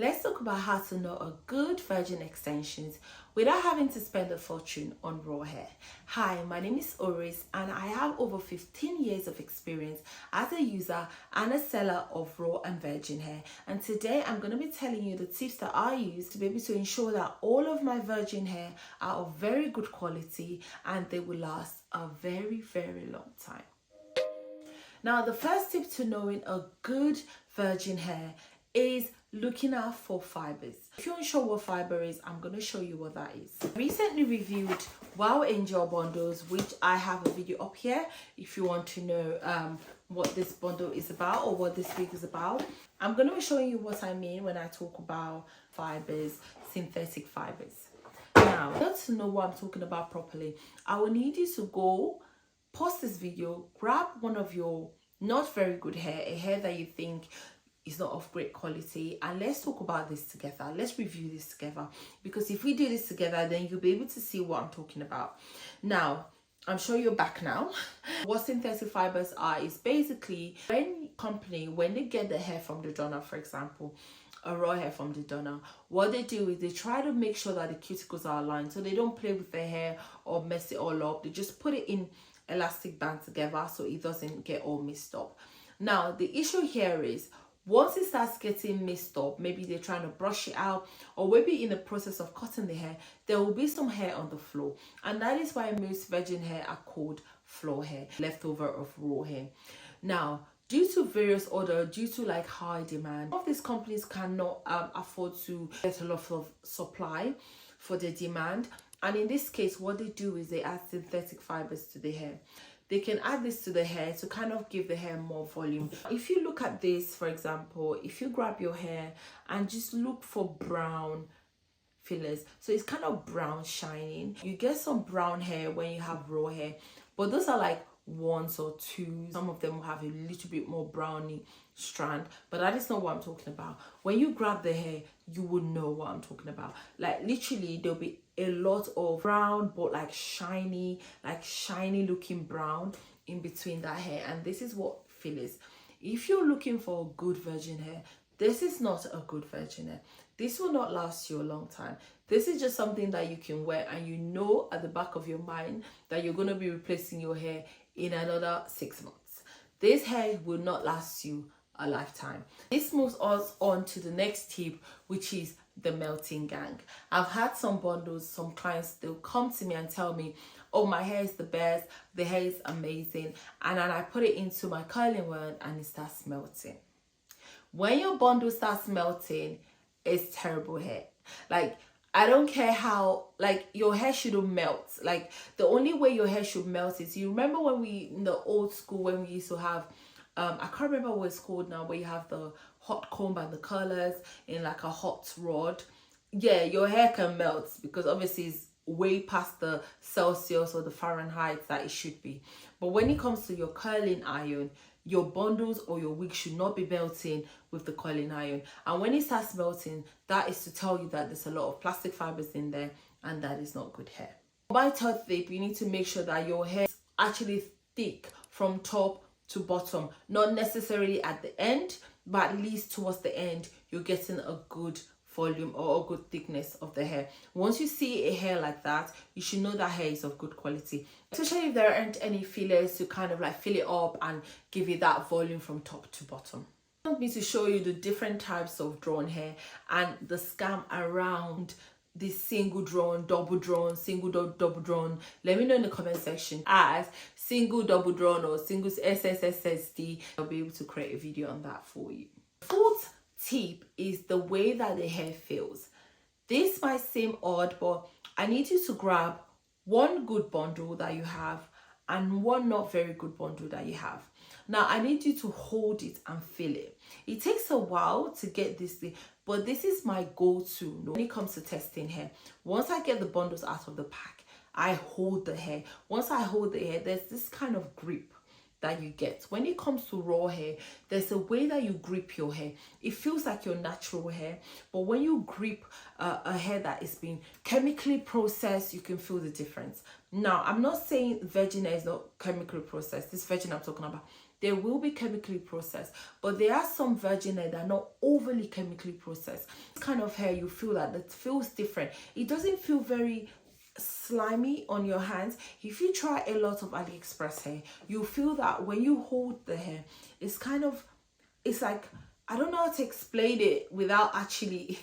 Let's talk about how to know a good virgin extensions without having to spend a fortune on raw hair. Hi, my name is Oris and I have over 15 years of experience as a user and a seller of raw and virgin hair. And today I'm going to be telling you the tips that I use to be able to ensure that all of my virgin hair are of very good quality and they will last a very, very long time. Now, the first tip to knowing a good virgin hair is looking out for fibers. If you're unsure what fiber is, I'm going to show you what that is. I recently reviewed Wow Angel bundles, which I have a video up here if you want to know what this bundle is about or what this wig is about. I'm going to be showing you what I mean when I talk about fibers, synthetic fibers. Now, to know what I'm talking about properly, I will need you to go pause this video, grab one of your not very good hair, a hair that you think is not of great quality, and let's talk about this together. Let's review this together, because if we do this together, then you'll be able to see what I'm talking about. Now, I'm sure you're back now. What synthetic fibers are is basically when they get the hair from the donor, for example, a raw hair from the donor, what they do is they try to make sure that the cuticles are aligned, so they don't play with their hair or mess it all up. They just put it in elastic band together so it doesn't get all messed up. Now, the issue here is once it starts getting messed up, maybe they're trying to brush it out, or maybe in the process of cutting the hair, there will be some hair on the floor, and that is why most virgin hair are called floor hair, leftover of raw hair. Now, due to like high demand, some of these companies cannot afford to get a lot of supply for the demand. And in this case, what they do is they add synthetic fibers to the hair. They can add this to the hair to kind of give the hair more volume. If you look at this, for example, if you grab your hair and just look for brown fillers, so it's kind of brown shining. You get some brown hair when you have raw hair, but those are like ones or twos. Some of them will have a little bit more browny strand, but that is not what I'm talking about. When you grab the hair, you will know what I'm talking about. Like literally there'll be a lot of brown, but like shiny looking brown in between that hair, and this is what fillers. If you're looking for good virgin hair, this is not a good virgin hair. This will not last you a long time. This is just something that you can wear and you know at the back of your mind that you're going to be replacing your hair in another 6 months. This hair will not last you a lifetime. This moves us on to the next tip, which is the melting gang. I've had some bundles, some clients, they'll come to me and tell me, oh, my hair is the best, the hair is amazing, and then I put it into my curling wand and it starts melting. When your bundle starts melting, it's terrible hair. Like, I don't care how, like, your hair shouldn't melt. Like, the only way your hair should melt is, you remember when in the old school, when we used to have I can't remember what it's called now, where you have the hot comb and the curlers in like a hot rod. Yeah, your hair can melt because obviously it's way past the Celsius or the Fahrenheit that it should be. But when it comes to your curling iron, your bundles or your wig should not be melting with the curling iron. And when it starts melting, that is to tell you that there's a lot of plastic fibers in there, and that is not good hair. My third tip, you need to make sure that your hair is actually thick from top to bottom, not necessarily at the end, but at least towards the end you're getting a good volume or a good thickness of the hair. Once you see a hair like that, you should know that hair is of good quality, especially if there aren't any fillers to kind of like fill it up and give you that volume from top to bottom. I want me to show you the different types of drawn hair and the scam around this single drawn, double drawn, single double drawn. Let me know in the comment section as single double drawn or single SSSSD. I'll be able to create a video on that for you. Fourth tip is the way that the hair feels. This might seem odd, but I need you to grab one good bundle that you have and one not very good bundle that you have. Now, I need you to hold it and feel it. It takes a while to get this thing, but this is my go-to when it comes to testing hair. Once I get the bundles out of the pack, I hold the hair. Once I hold the hair, there's this kind of grip that you get. When it comes to raw hair, there's a way that you grip your hair. It feels like your natural hair, but when you grip a hair that is being chemically processed, you can feel the difference. Now, I'm not saying virgin hair is not chemically processed. This virgin I'm talking about, They will be chemically processed, but there are some virgin hair that are not overly chemically processed. This kind of hair, you feel that it feels different. It doesn't feel very slimy on your hands. If you try a lot of AliExpress hair, you feel that when you hold the hair, it's like, I don't know how to explain it without actually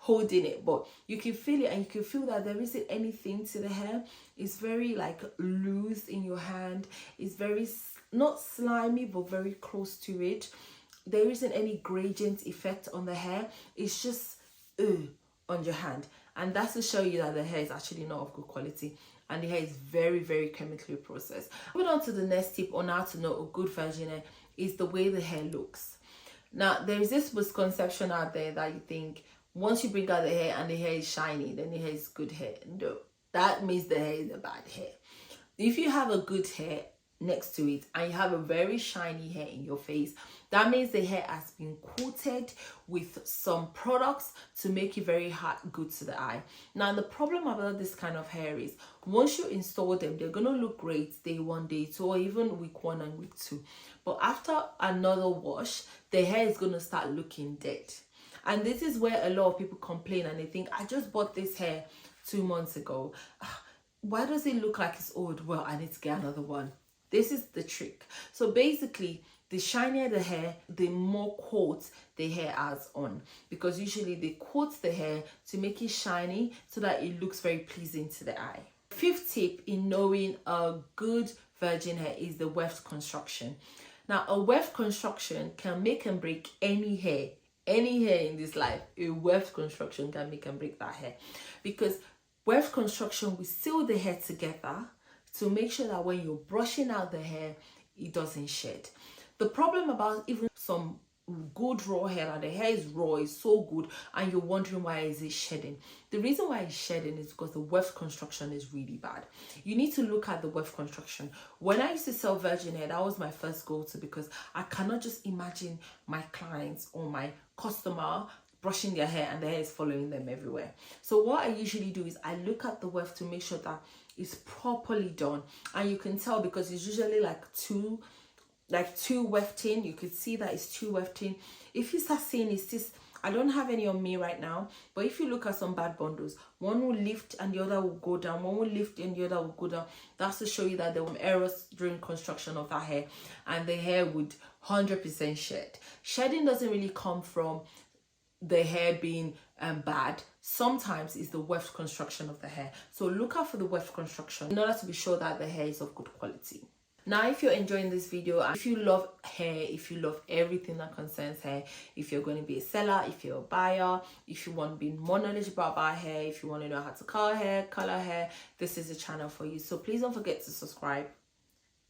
holding it, but you can feel it, and you can feel that there isn't anything to the hair. It's very like loose in your hand. It's very not slimy, but very close to it. There isn't any gradient effect on the hair. It's just on your hand, and that's to show you that the hair is actually not of good quality, and the hair is very, very chemically processed. Moving on to the next tip on how to know a good virgin hair is the way the hair looks. Now, there is this misconception out there that you think once you bring out the hair and the hair is shiny, then the hair is good hair. No, that means the hair is a bad hair. If you have a good hair next to it and you have a very shiny hair in your face, that means the hair has been coated with some products to make it very good to the eye. Now, the problem about this kind of hair is once you install them, they're going to look great day 1, day 2, or even week 1 and week 2. But after another wash, the hair is going to start looking dead. And this is where a lot of people complain and they think, I just bought this hair 2 months ago. Why does it look like it's old? Well, I need to get another one. This is the trick. So basically, the shinier the hair, the more coat the hair has on. Because usually they coat the hair to make it shiny so that it looks very pleasing to the eye. Fifth tip in knowing a good virgin hair is the weft construction. Now, a weft construction can make and break any hair. Any hair in this life, a weft construction can make and break that hair. Because weft construction will seal the hair together to make sure that when you're brushing out the hair, it doesn't shed. The problem about even some good raw hair, and the hair is raw, is so good, and you're wondering why is it shedding. The reason why it's shedding is because the weft construction is really bad. You need to look at the weft construction. When I used to sell virgin hair, that was my first go-to, because I cannot just imagine my clients or my customer brushing their hair and the hair is following them everywhere. So what I usually do is I look at the weft to make sure that it's properly done, and you can tell because it's usually like two wefting. You could see that it's 2 wefting. If you start seeing it's this, I don't have any on me right now, but if you look at some bad bundles, one will lift and the other will go down, one will lift and the other will go down. That's to show you that there were errors during construction of that hair, and the hair would 100% shed. Shedding doesn't really come from the hair being bad. Sometimes it's the weft construction of the hair. So look out for the weft construction in order to be sure that the hair is of good quality. Now, if you're enjoying this video, if you love hair, if you love everything that concerns hair, if you're going to be a seller, if you're a buyer, if you want to be more knowledgeable about hair, if you want to know how to color hair, this is the channel for you. So please don't forget to subscribe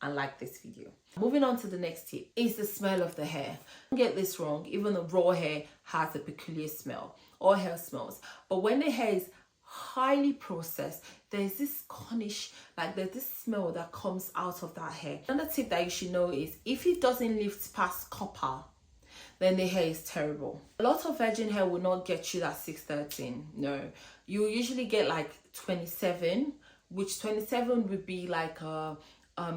and like this video. Moving on to the next tip is the smell of the hair. Don't get this wrong, even the raw hair has a peculiar smell. All hair smells. But when the hair is highly processed, there's this cornish, like there's this smell that comes out of that hair. Another tip that you should know is if it doesn't lift past copper, then the hair is terrible. A lot of virgin hair will not get you that 613. No, you usually get like 27, which 27 would be like a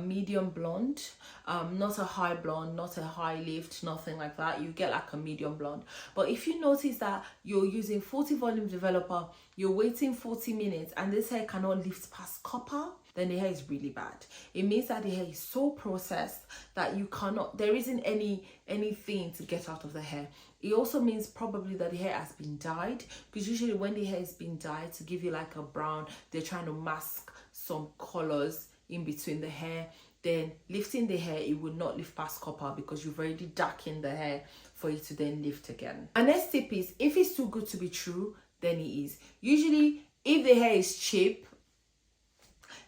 medium blonde, not a high blonde, not a high lift, nothing like that. You get like a medium blonde. But if you notice that you're using 40 volume developer, you're waiting 40 minutes and this hair cannot lift past copper, then the hair is really bad. It means that the hair is so processed that you cannot, there isn't anything to get out of the hair. It also means probably that the hair has been dyed, because usually when the hair is being dyed to give you like a brown, they're trying to mask some colors in between the hair. Then lifting the hair, it will not lift past copper because you've already darkened the hair for it to then lift again. And next tip is, if it's too good to be true, then it is. Usually if the hair is cheap,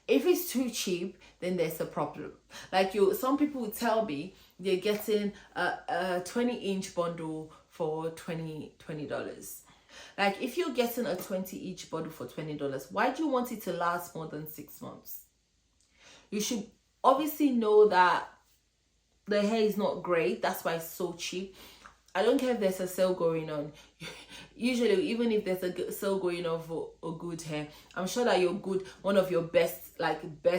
if it's too cheap, then there's a problem. Like some people will tell me they're getting a 20-inch bundle for $20. Like if you're getting a 20-inch bundle for $20, why do you want it to last more than 6 months? You should obviously know that the hair is not great. That's why it's so cheap. I don't care if there's a sale going on. Usually, even if there's a sale going on for a good hair, I'm sure that one of your best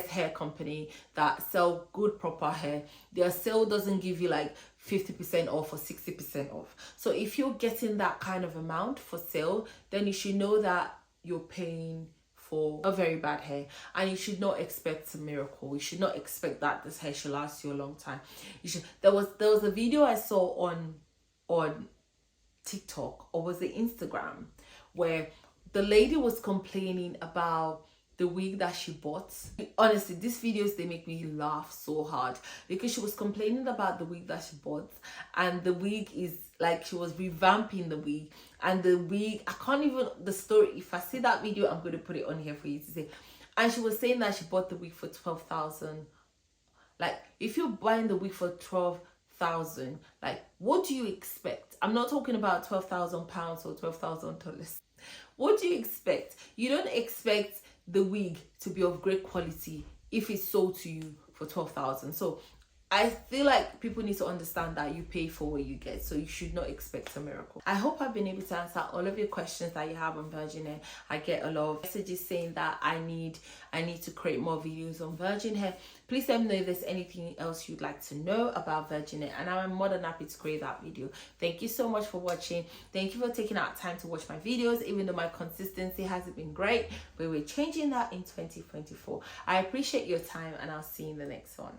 hair company that sell good proper hair, their sale doesn't give you like 50% off or 60% off. So if you're getting that kind of amount for sale, then you should know that you're paying for a very bad hair, and you should not expect a miracle. You should not expect that this hair should last you a long time. There was a video I saw on TikTok, or was it Instagram, where the lady was complaining about the wig that she bought. Honestly, these videos, they make me laugh so hard, because she was complaining about the wig that she bought, and the wig is like, she was revamping the wig, and the wig, I can't even, the story, if I see that video, I'm going to put it on here for you to see. And she was saying that she bought the wig for 12,000. Like, if you're buying the wig for 12,000, like, what do you expect? I'm not talking about 12,000 pounds or $12,000. What do you expect? You don't expect the wig to be of great quality if it's sold to you for 12,000. So I feel like people need to understand that you pay for what you get, so you should not expect a miracle. I hope I've been able to answer all of your questions that you have on virgin hair. I get a lot of messages saying that I need to create more videos on virgin hair. Please let me know if there's anything else you'd like to know about virgin hair, and I'm more than happy to create that video. Thank you so much for watching. Thank you for taking out time to watch my videos, even though my consistency hasn't been great, but we're changing that in 2024. I appreciate your time, and I'll see you in the next one.